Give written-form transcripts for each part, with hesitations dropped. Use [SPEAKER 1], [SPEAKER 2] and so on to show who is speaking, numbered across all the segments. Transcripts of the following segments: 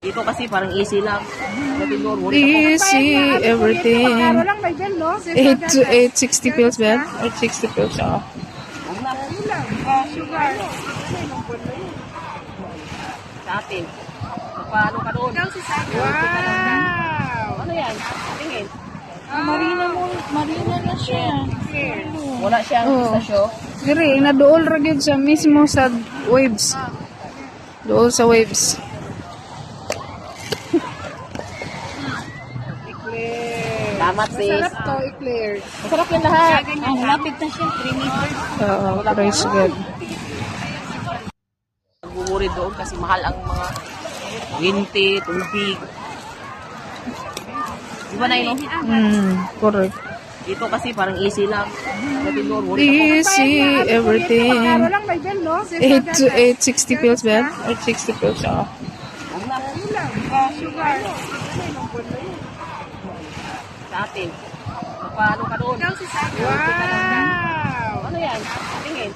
[SPEAKER 1] Dito kasi parang easy lang.
[SPEAKER 2] Easy, everything. 8 to 8, 60 pills, Ben? 860 pills, siya.
[SPEAKER 3] Sugar.
[SPEAKER 1] Sa atin. Paano ka doon?
[SPEAKER 3] Wow!
[SPEAKER 1] Ano yan? Tingin.
[SPEAKER 2] Marina na siya.
[SPEAKER 1] Wala siyang pistasyo.
[SPEAKER 2] Diri, nadool ra gyud siya mismo sa waves. Dool sa waves.
[SPEAKER 3] Eclair.
[SPEAKER 1] Salamat, sis.
[SPEAKER 3] Masarap to, eclair.
[SPEAKER 1] Masarap yung lahat.
[SPEAKER 3] Malapit na siya, 3 meters.
[SPEAKER 2] Oo, praise God.
[SPEAKER 1] Nagmumuri doon kasi mahal ang mga winti, tubig. Di ba na yun?
[SPEAKER 2] Correct.
[SPEAKER 1] Dito kasi parang easy lang.
[SPEAKER 2] Easy, everything.
[SPEAKER 3] Pagkaro lang may bell, no?
[SPEAKER 2] 8 to 8, 60 pills, Ben? 860 pills, siya.
[SPEAKER 3] Sugar.
[SPEAKER 1] Sa atin. Paano ka doon?
[SPEAKER 3] Wow!
[SPEAKER 1] Ano yan? Tingin.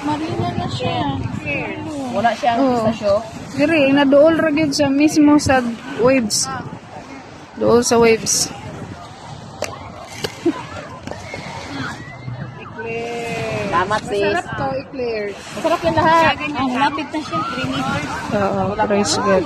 [SPEAKER 2] Marina na siya.
[SPEAKER 1] Wala siyang pistasyo.
[SPEAKER 2] Diri, nadool ra gyud siya mismo sa waves. Dool sa waves.
[SPEAKER 3] Eclair.
[SPEAKER 1] Salamat, sis.
[SPEAKER 3] Masarap to, eclair.
[SPEAKER 1] Masarap yung lahat.
[SPEAKER 3] Malapit na siya, 3 meters.
[SPEAKER 2] Oo, praise God.